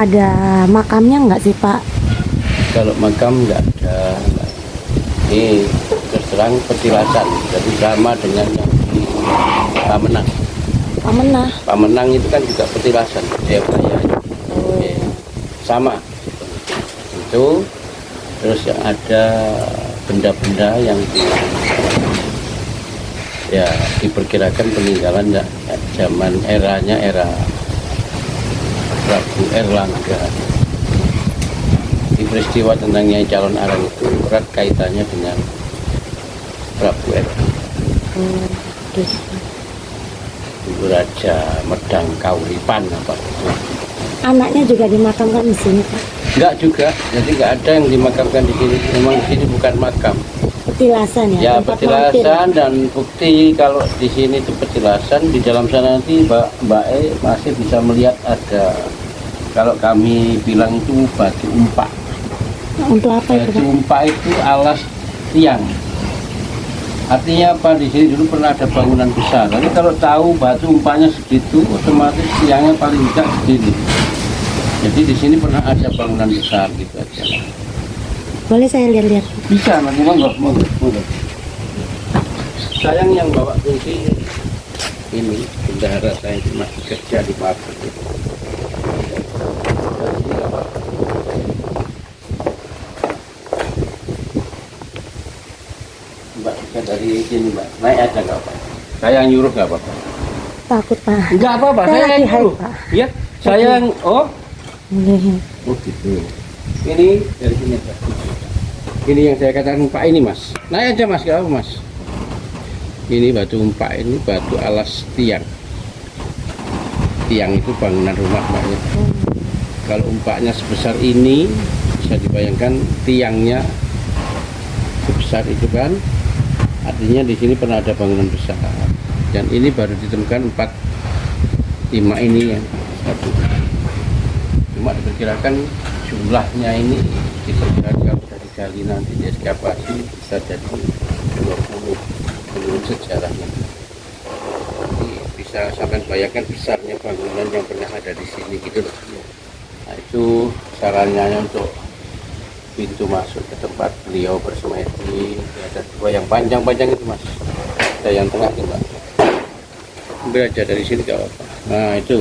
ada makamnya nggak sih Pak? Kalau makam nggak ada. Ini terus terang petilasan, jadi sama dengan yang di Pamenang. Pamenang itu kan juga petilasan, budaya sama. Itu terus yang ada benda-benda yang ya diperkirakan peninggalan ya, zaman era Prabu Erlangga. Di peristiwa tentang Nyai Calon Arang itu erat kaitannya dengan Prabu Erlangga. Itu Raja Medang Kauripan apa itu. Anaknya juga dimakamkan di sini Pak? Enggak juga, jadi enggak ada yang dimakamkan di sini. Memang di sini bukan makam. Petilasan ya? Ya petilasan mampir. Dan bukti kalau di sini itu petilasan, di dalam sana nanti Mbak E masih bisa melihat ada, kalau kami bilang itu batu umpak. Untuk apa itu? Batu umpak itu alas tiang. Artinya apa? Di sini dulu pernah ada bangunan besar. Tapi kalau tahu batu umpaknya segitu, otomatis tiangnya paling tidak segini. Jadi di sini pernah ada bangunan besar gitu aja. Boleh saya lihat-lihat? Bisa, nanti monggo. Sayang yang bawa kunci ini bendahara saya itu masih kerja di pabrik. Mbak juga dari sini Mbak, naik aja nggak apa-apa. Saya yang nyuruh nggak apa-apa. Takut Pak. Nggak apa-apa, saya yang nyuruh. Iya, saya yang oh gitu. Ini dari sini Pak. Ini yang saya katakan Pak ini Mas. Naik aja Mas, nggak apa Mas. Ini batu umpak, ini batu alas tiang. Tiang itu bangunan rumah Mbak ya. Kalau umpaknya sebesar ini, bisa dibayangkan tiangnya sebesar itu kan. Artinya di sini pernah ada bangunan besar. Dan ini baru ditemukan 4, 5 ini yang satu. Cuma diperkirakan jumlahnya ini diperkirakan dari kali nanti di ekskavasi bisa jadi 20 menurut sejarahnya. Jadi bisa sampai bayangkan besarnya bangunan yang pernah ada di sini gitu loh. Nah itu sarannya untuk pintu masuk ke tempat beliau bersemedi. Ada 2 yang panjang-panjang itu Mas. Ada yang tengah itu Mbak. Ambil aja dari sini gak apa-apa. Nah itu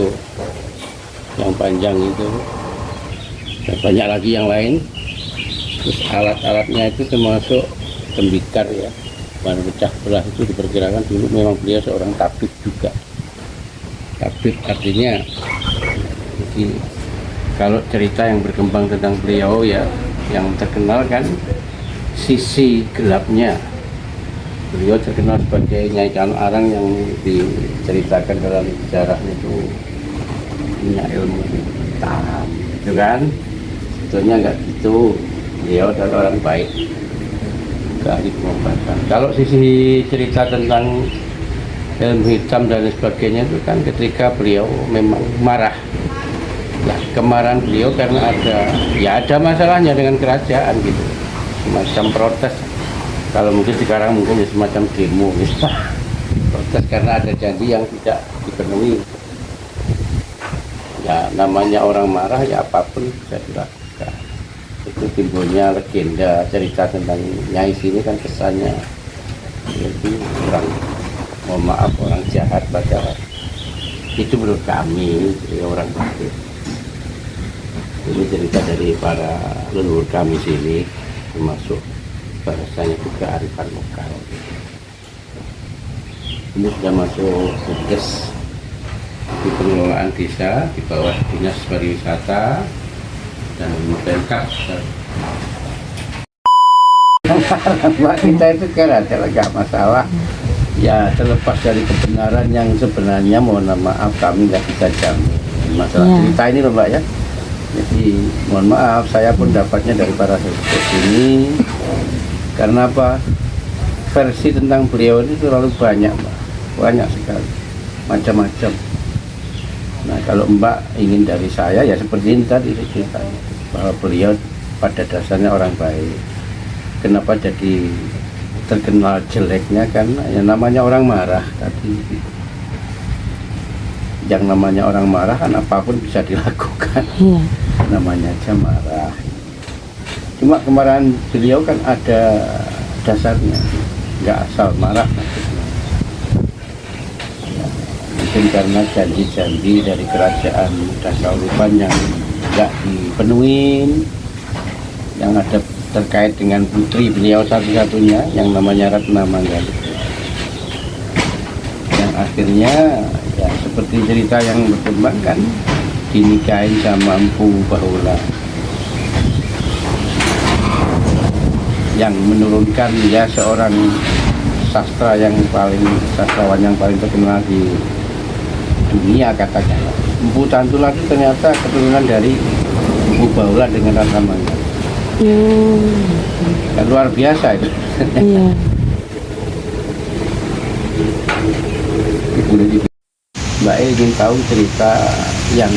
yang panjang itu. Dan banyak lagi yang lain. Terus alat-alatnya itu termasuk tembikar ya. Bahan pecah belah itu diperkirakan dulu memang beliau seorang tabib juga. Tabib artinya jadi kalau cerita yang berkembang tentang beliau ya, yang terkenal kan sisi gelapnya. Beliau terkenal sebagai Nyai Calon Arang yang diceritakan dalam sejarahnya itu punya ilmu hitam, itu kan? Sebetulnya nggak gitu. Beliau adalah orang baik, ahli pengobatan. Kalau sisi cerita tentang ilmu hitam dan sebagainya itu kan ketika beliau memang marah. Nah, kemarahan beliau karena ada masalahnya dengan kerajaan gitu, semacam protes. Kalau mungkin sekarang mungkin ya semacam demo gitu. Protes karena ada janji yang tidak dipenuhi. Ya namanya orang marah ya apapun bisa dilakukan. Itu timbulnya legenda cerita tentang Nyai sini kan kesannya jadi orang, mohon maaf, orang jahat, padahal itu menurut kami orang baik. Ini cerita dari para leluhur kami sini, termasuk bahasanya juga arifan lokal. Ini sudah masuk tugas di pengelolaan desa di bawah Dinas Pariwisata dan Pemkab. Kita itu kan adalah nggak masalah. Ya terlepas dari kebenaran yang sebenarnya, mohon maaf kami nggak bisa jamin masalah cerita ini loh Mbak ya. Jadi mohon maaf, saya pun dapatnya dari para sepuh ini. Karena apa? Versi tentang beliau ini terlalu banyak Mbak. Banyak sekali, macam-macam. Nah kalau Mbak ingin dari saya ya seperti ini tadi ceritanya, bahwa beliau pada dasarnya orang baik. Kenapa jadi terkenal jeleknya? Karena yang namanya orang marah tadi. Yang namanya orang marah kan apapun bisa dilakukan. namanya aja marah. Cuma kemarahan beliau kan ada dasarnya, nggak asal marah maksudnya. Ya, mungkin karena janji-janji dari kerajaan Dasarupan yang nggak dipenuhin, yang ada terkait dengan putri beliau satu-satunya yang namanya Ratna Manggalika, yang akhirnya ya seperti cerita yang berkembang kan, dinikahin sama Empu Bahula yang menurunkan ya seorang sastrawan yang paling terkenal di dunia katakanlah. Empu Tantula itu ternyata keturunan dari Empu Bahula dengan Ratna Manggalika. Kan luar biasa itu. Iya. Mbak E ingin tahu cerita yang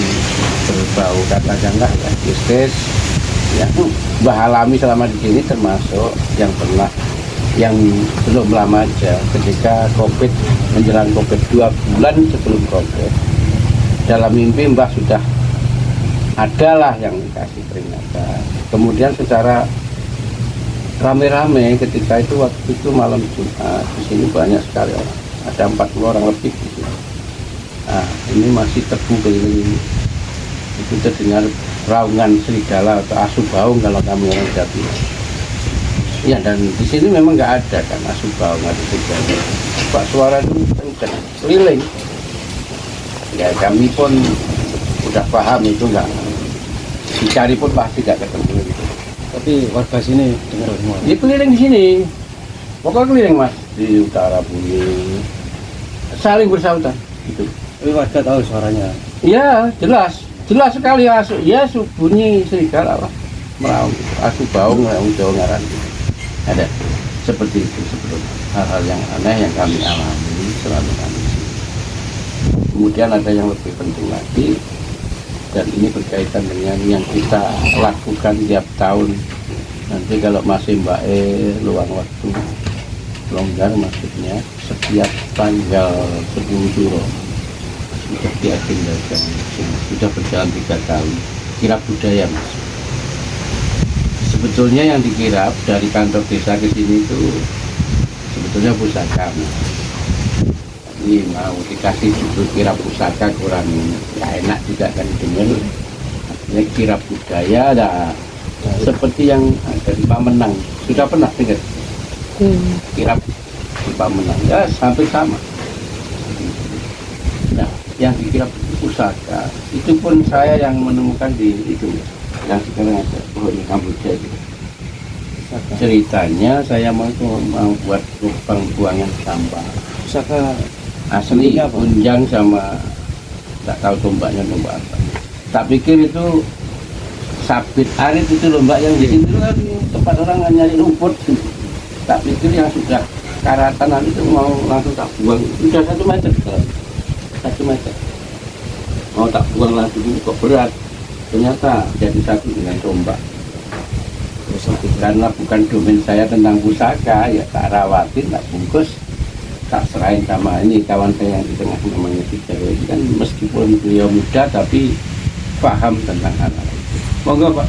berbau katakanlah ya mistis yang Mbak alami selama di sini, termasuk yang pernah yang belum lama aja ketika COVID, menjelang COVID 2 bulan sebelum COVID, dalam mimpi Mbak sudah adalah yang dikasih peringatan. Kemudian secara rame-rame ketika itu, waktu itu malam Jumat, di sini banyak sekali orang, ada 40 orang lebih di sini. Nah, ini masih tebu keliling, itu terdengar raungan serigala atau asu baung kalau kami orang Jawa. Ya, dan di sini memang nggak ada kan asu baung atau serigala. Pak suara itu kencang, keliling. Ya kami pun udah paham itu nggak, dicari pun pasti nggak ketemu gitu. Tapi warga sini dengar semua. Dia keliling di sini, pokoknya keliling mas di utara bumi, saling bersautan gitu. Tapi warga tahu suaranya. Iya jelas sekali asu, ya bunyi serigala lah, meraung, asu baung, meraung Jawa ngaran gitu. Ada seperti itu sebelumnya, hal-hal yang aneh yang kami alami selalu kami. Kemudian ada yang lebih penting lagi, dan ini berkaitan dengan yang kita lakukan tiap tahun. Nanti kalau masih Mbak E luang waktu longgar, maksudnya setiap tanggal 10 Suro sudah diagendakan, sudah berjalan 3 tahun kirap budaya mas. Sebetulnya yang dikirap dari kantor desa ke sini itu sebetulnya pusaka mas. Ini mau dikasih judul kirap pusaka kurang nggak enak juga kan dengar. Ini kirap budaya ada seperti yang ada di Pamenang, sudah pernah dengar kirap di Pamenang, ya hampir sama. Nah, yang dikirap pusaka itu pun saya yang menemukan di itu yang sekarang ada pohon Kamboja itu. Ceritanya saya mau buat lubang buangan sampah. Pusaka Asli unjang sama tak tahu tombaknya tombak apa. Tak pikir itu sabit arit itu lombak yang di situ kan tempat orang nyari rumput. Tak pikir yang sudah karatan itu mau langsung tak buang, sudah 1 meter, 1 meter. Mau tak buang langsung kok berat. Ternyata jadi satu dengan tombak. Karena bukan domain saya tentang pusaka, ya tak rawatin, tak bungkus, tak serahin sama ini kawan saya yang di tengah namanya Tijar. Ini kan meskipun beliau muda tapi paham tentang hal-hal itu. Monggo Pak.